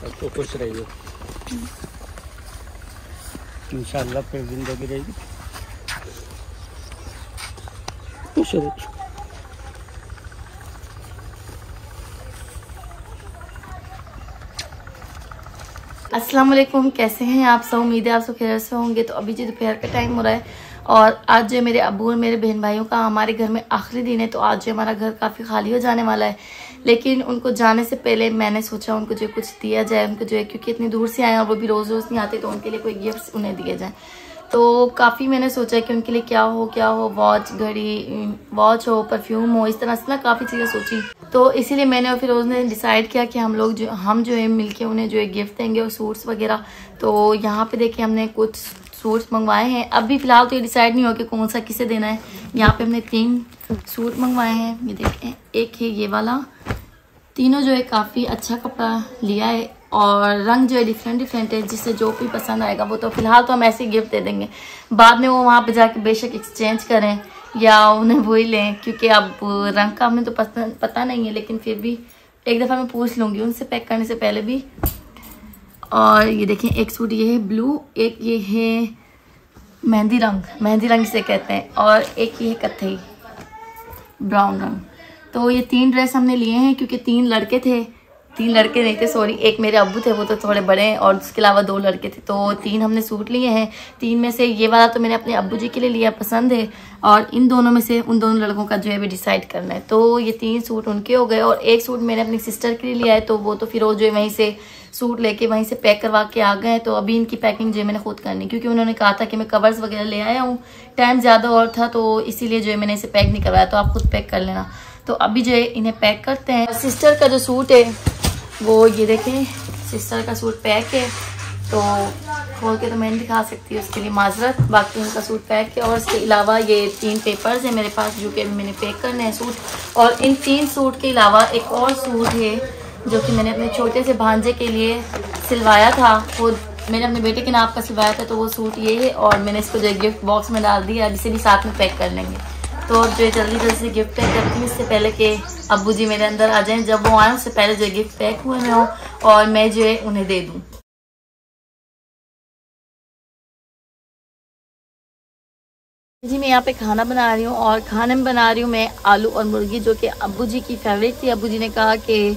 तो खुश रहिए, इंशाल्लाह फिर जिंदगी रहेगी। खुश रहिए। अस्सलाम वालेकुम, कैसे हैं आप सब? उम्मीद है आप सब खैर से होंगे। तो अभी जो दोपहर का टाइम हो रहा है और आज जो मेरे अब्बू और मेरे बहन भाइयों का हमारे घर में आखिरी दिन है, तो आज जो हमारा घर काफ़ी खाली हो जाने वाला है। लेकिन उनको जाने से पहले मैंने सोचा उनको जो कुछ दिया जाए, उनको जो है, क्योंकि इतनी दूर से आए और वो भी रोज़ रोज़ नहीं आते, तो उनके लिए कोई गिफ्ट उन्हें दिए जाए। तो काफ़ी मैंने सोचा कि उनके लिए क्या हो, वॉच, घड़ी, वॉच हो, परफ्यूम हो, इस तरह से ना काफ़ी चीज़ें सोची। तो इसीलिए मैंने और फिर उसने डिसाइड किया कि हम जो है मिलके उन्हें जो है गिफ्ट देंगे और सूट्स वगैरह। तो यहाँ पे देखिए हमने कुछ सूट्स मंगवाए हैं। अभी फ़िलहाल तो ये डिसाइड नहीं हो कि कौन सा किसे देना है। यहाँ पे हमने 3 सूट मंगवाए हैं, ये देखें। एक है ये वाला, तीनों जो है काफ़ी अच्छा कपड़ा लिया है और रंग जो है डिफरेंट है, जिससे जो भी पसंद आएगा वो तो फिलहाल तो हम ऐसे ही गिफ्ट दे देंगे। बाद में वो वहाँ पे जाके बेशक एक्सचेंज करें या उन्हें वही लें, क्योंकि अब रंग का हमें तो पता नहीं है, लेकिन फिर भी एक दफ़ा मैं पूछ लूँगी उनसे पैक करने से पहले भी। और ये देखें, एक सूट ये है ब्लू, एक ये है मेहंदी रंग से कहते हैं, और एक ये है कत्थई ब्राउन रंग। तो ये 3 ड्रेस हमने लिए हैं, क्योंकि 3 लड़के नहीं थे, सॉरी, एक मेरे अब्बू थे, वो तो थोड़े बड़े हैं, और उसके अलावा 2 लड़के थे। तो 3 हमने सूट लिए हैं। 3 में से ये वाला तो मैंने अपने अब्बू जी के लिए लिया, पसंद है, और इन दोनों में से उन दोनों लड़कों का जो है भी डिसाइड करना है। तो ये 3 सूट उनके हो गए, और एक सूट मैंने अपनी सिस्टर के लिए लिया है। तो वो तो फिर वो जो है वहीं से सूट लेके वहीं से पैक करवा के आ गए। तो अभी इनकी पैकिंग जो है मैंने खुद करनी, क्योंकि उन्होंने कहा था कि मैं कवर्स वगैरह ले आया हूँ, टाइम ज़्यादा और था, तो इसीलिए जो है मैंने इसे पैक नहीं करवाया, तो आप खुद पैक कर लेना। तो अभी जो है इन्हें पैक करते हैं। सिस्टर का जो सूट है वो ये देखें, सिस्टर का सूट पैक है, तो खोल के तो मैं नहीं दिखा सकती, उसके लिए माजरत। बाकी उनका सूट पैक है, और इसके अलावा ये 3 पेपर्स हैं मेरे पास, जो कि मैंने पैक करने हैं सूट। और इन 3 सूट के अलावा एक और सूट है जो कि मैंने अपने छोटे से भांजे के लिए सिलवाया था, वो मैंने अपने बेटे के नाप का सिलवाया था। तो वो सूट ये है, और मैंने इसको जो गिफ्ट बॉक्स में डाल दिया, जिसे भी साथ में पैक कर लेंगे। तो जो है जल्दी से गिफ्ट पैक करती हूँ, इससे पहले कि अब्बू जी मेरे अंदर आ जाएं। जब वो आए उससे पहले जो है गिफ्ट पैक हुए में हो और मैं जो है उन्हें दे दूँ। जी मैं यहाँ पे खाना बना रही हूँ, और खाने में बना रही हूँ मैं आलू और मुर्गी, जो कि अब्बू जी की फेवरेट थी। अब्बू जी ने कहा कि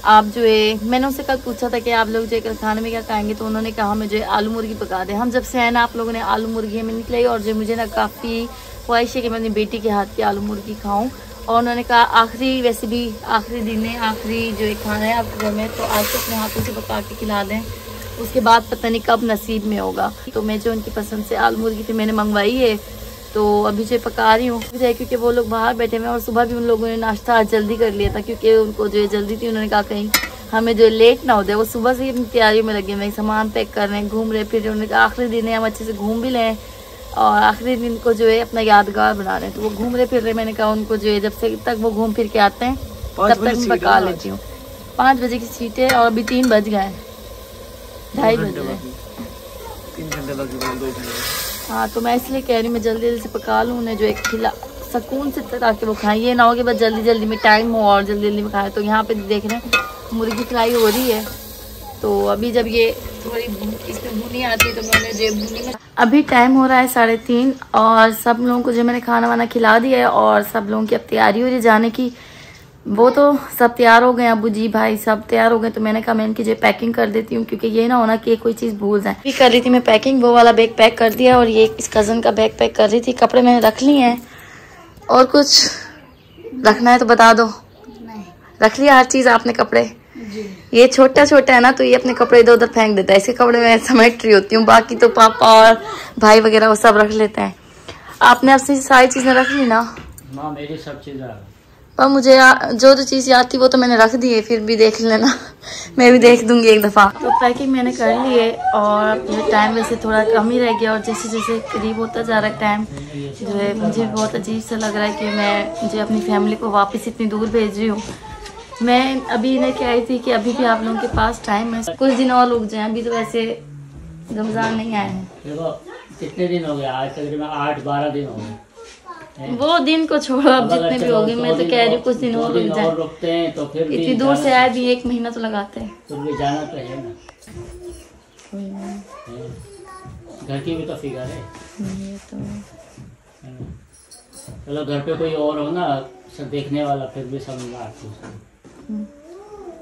आप जो है, मैंने उनसे कल पूछा था कि आप लोग जो है खाने में क्या खाएंगे, तो उन्होंने कहा हमें जो है आलू मुर्गी पका दें। हम जब से आए ना, आप लोगों ने आलू मुर्गी हमें निकलाई, और जो मुझे ना काफ़ी ख्वाहिश है कि मैं अपनी बेटी के हाथ की आलू मुर्गी खाऊं। और उन्होंने कहा वैसे भी आखिरी दिन है, आखिरी जो है खाना है आपके घर में, तो आज तो अपने हाथों से पका के खिला दें, उसके बाद पता नहीं कब नसीब में होगा। तो मैं जो उनकी पसंद से आलू मुर्गी फिर मैंने मंगवाई है, तो अभी जो पका रही हूँ, क्योंकि वो लोग बाहर बैठे हुए हैं। और सुबह भी उन लोगों ने नाश्ता आज जल्दी कर लिया था, क्योंकि उनको जो है जल्दी थी। उन्होंने कहा कहीं हमें जो लेट ना हो जाए, वो सुबह से ही अपनी तैयारी में लगे हुए, सामान पैक कर रहे हैं, घूम रहे फिर। उन्होंने कहा आखिरी दिन है, हम अच्छे से घूम भी लें, और आखिरी दिन को जो है अपना यादगार बना रहे हैं। तो वो घूम रहे फिर रहे। मैंने कहा उनको जो है जब से तक वो घूम फिर के आते हैं तब तक मैं पका लेती हूँ। 5 बजे की सीट है, और अभी 3 बज गए, 2:30 बज गए। 3 घंटे लग गए, 2 घंटे। हाँ, तो मैं इसलिए कह रही हूँ मैं जल्दी से पका लूँ उन्हें, जो एक खिला सुकून से, ताकि वो खाएं। ये ना हो कि बस जल्दी में टाइम हो और जल्दी में खाएं। तो यहाँ पे देख रहे हैं मुर्गी फ्राई हो रही है। तो अभी जब ये थोड़ी इसमें भुनी आती है, तो मैंने जो भुनी में, अभी टाइम हो रहा है 3:30, और सब लोगों को जो मैंने खाना वाना खिला दिया है, और सब लोगों की अब तैयारी हो रही है जाने की। वो तो सब तैयार हो गए, अबू जी भाई सब तैयार हो गए। तो मैंने कहा मैं इनकी जो पैकिंग कर देती हूँ, क्योंकि ये ना होना कि कोई चीज़ भूल जाए। भी कर रही थी मैं पैकिंग, वो वाला बैग पैक कर दिया, और ये इस कज़न का बैग पैक कर रही थी। कपड़े मैंने रख लिए हैं, और कुछ रखना है तो बता दो। नहीं, रख लिया हर चीज़ आपने कपड़े जी। ये छोटा है ना, तो ये अपने कपड़े इधर उधर फेंक देता है। इसके कपड़े में समेट रही होती हूँ, बाकी तो पापा और भाई वगैरह वो सब रख लेते हैं। आपने अपनी सारी चीज़ें रख ली ना? माँ मेरी सब चीज़ें, पर मुझे जो चीज़ याद थी वो तो मैंने रख दी है, फिर भी देख लेना। मैं भी देख दूंगी एक दफ़ा। तो पैकिंग मैंने कर ली है, और ये टाइम वैसे थोड़ा कम ही रह गया, और जैसे जैसे करीब होता जा रहा है टाइम, जो है मुझे बहुत अजीब सा लग रहा है कि मैं जो अपनी फैमिली को वापस इतनी दूर भेज रही हूँ। मैं अभी इन्हें कह रही थी कि अभी भी आप लोगों के पास टाइम है, कुछ दिन और रुक जाएँ। अभी तो वैसे रमज़ान नहीं आए हैं। कितने दिन हो गए? आज तकरीबन 8-12 दिन हो गए। वो दिन को छोड़ो, अब जितने भी होंगे, मैं तो कह रही हूँ कुछ दिन और रुक जाए। रुकते हैं तो फिर इतनी दूर से आए भी 1 महीना तो लगाते हैं। फिर भी जाना तो है ना, घर की भी तो फिक्र है। ये तो चलो घर पे कोई और हो ना सब देखने वाला, फिर भी समझना आपको।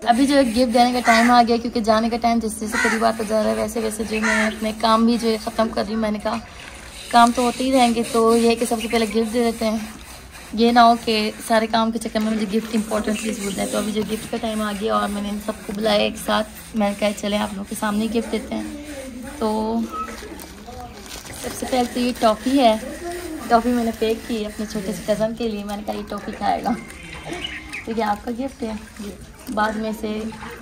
अभी जो गिफ्ट देने का टाइम आ गया, क्योंकि जाने का टाइम जैसे जैसे करीब आता जा रहा है वैसे वैसे जो मैं अपने काम भी जो है ख़त्म कर रही हूँ। मैंने कहा काम तो होते ही रहेंगे, तो ये है कि सबसे पहले गिफ्ट दे देते हैं, ये ना हो कि सारे काम के चक्कर में मुझे गिफ्ट इंपॉर्टेंट चीज़ भूल जाए। तो अभी जो गिफ्ट का टाइम आ गया और मैंने इन सबको बुलाया एक साथ, मैंने कहा चले आप लोगों के सामने ही गिफ्ट देते हैं। तो सबसे पहले तो ये टॉफ़ी है, टॉफ़ी मैंने पैक की अपने छोटे से कज़न के लिए। मैंने कहा ये टॉफ़ी खाएगा, तो ये आपका गिफ्ट है, बाद में से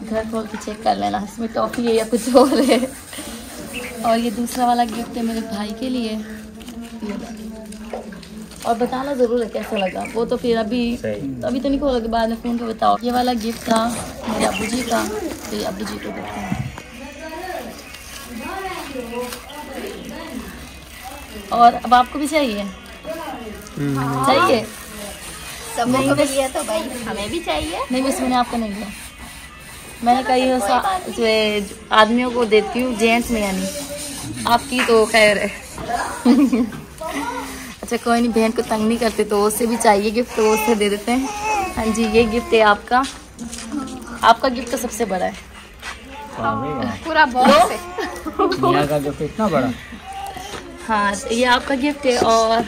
घर खोल के चेक कर लेना इसमें टॉफ़ी है या कुछ और है। और ये दूसरा वाला गिफ्ट है मेरे भाई के लिए, और बताना ज़रूर है कैसा लगा। वो तो फिर अभी तो नहीं खोलोगे, बाद में फ़ोन पे बताओ। ये वाला गिफ्ट था मेरे अब्बू जी का, तो ये अब्बू जी को देते हैं। और अब आपको भी चाहिए? चाहिए? सबको भी लिया तो भाई हमें भी चाहिए। नहीं, बस मैंने आपका नहीं लिया। मैंने कहा ये जो आदमियों को देती हूँ, जेंट्स में यानी, आपकी तो खैर है। अच्छा कोई नहीं, बहन को तंग नहीं करते, तो उससे भी चाहिए गिफ्ट तो उससे दे देते हैं। हाँ जी, ये गिफ्ट है आपका, आपका गिफ्ट तो सबसे बड़ा है, पूरा बॉक्स है। दुनिया का गिफ्ट इतना बड़ा। हाँ ये आपका गिफ्ट है, और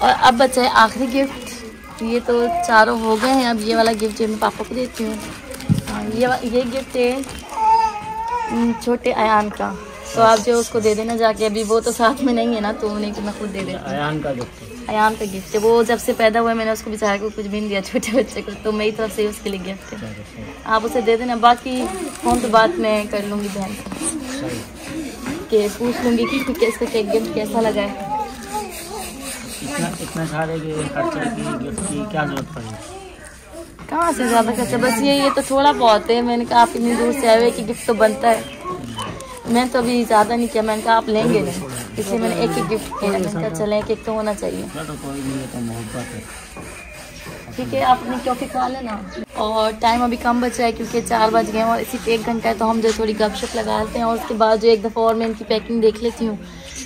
अब बचा है आखिरी गिफ्ट। ये तो चारों हो गए हैं, अब ये वाला गिफ्ट जो मैं पापा को देती हूँ। ये गिफ्ट है छोटे अयान का, तो आप जो उसको दे देना जाके, अभी वो तो साथ में नहीं है ना, तो उन्हें मैं खुद दे देती हूँ। अयान का गिफ्ट है, अयान का गिफ्ट है, वो जब से पैदा हुआ है मैंने उसको बेचारे को कुछ भी नहीं दिया, छोटे बच्चे को, तो मेरी तरफ से उसके लिए गिफ्ट है, आप उसे दे देना। बाकी फोन तो बात मैं कर लूँगी बहन से, कि पूछ लूँगी कि कैसे गिफ्ट कैसा लगा है। इतना सारे खर्चे की गिफ्ट की क्या जरूरत पड़ी? कहाँ से ज़्यादा खर्चा, बस ये तो थोड़ा बहुत है। मैंने कहा आप इतनी दूर से आए हुए कि गिफ्ट तो बनता है, मैं तो अभी ज़्यादा नहीं किया। मैंने कहा आप लेंगे नहीं, इसलिए मैंने एक गिफ्ट किया। मैंने कहा चलें एक तो होना चाहिए। तो कोई नहीं, तो मोहब्बत है। ठीक है, आप अपनी टॉफ़ी खा लेना। और टाइम अभी कम बचा है क्योंकि 4 बज गए हैं और इसी पे 1 घंटा है, तो हम जो थोड़ी गपशप लगा लेते हैं। और उसके बाद जो एक दफ़ा और मैं इनकी पैकिंग देख लेती हूँ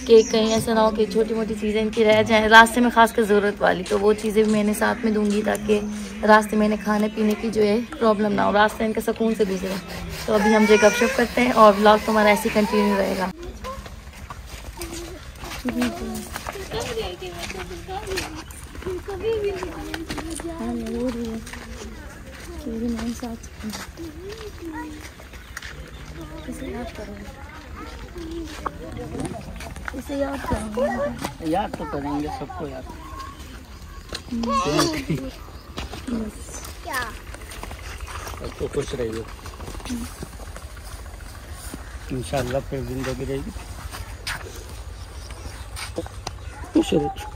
कि कहीं ऐसा ना हो कि छोटी मोटी चीज़ें इनकी रह जाएँ रास्ते में, खासकर ज़रूरत वाली, तो वो चीज़ें भी मैंने साथ में दूंगी, ताकि रास्ते में इन्हें खाने पीने की जो है प्रॉब्लम ना हो, रास्ता इनका सुकून से गुजरे। तो अभी हम जो गपशप करते हैं, और व्लॉग तो हमारा ऐसे ही कंटिन्यू रहेगा। इसे याद करेंगे, याद तो करेंगे, सबको याद। सबको खुश रहिए, इंशाल्लाह फिर जिंदगी रहेगी। खुश रहिए।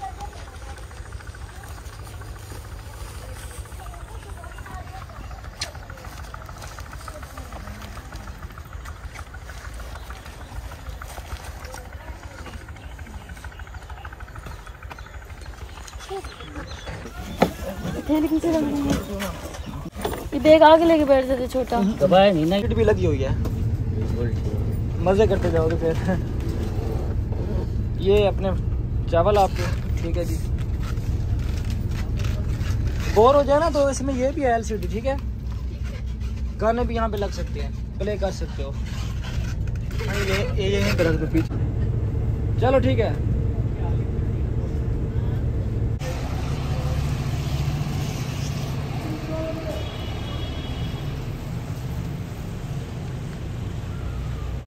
ये बैग आगे लेके बैठ जाते छोटा। दबाए नहीं ना, भी लगी हुई है, मजे करते जाओगे फिर। ये अपने चावल आपके, ठीक है जी। बोर हो जाए ना तो इसमें ये भी है LCD, ठीक है। गाने भी यहाँ पे लग सकते हैं, प्ले कर सकते हो। ये यहीं पर रख दो पीछे। चलो ठीक है।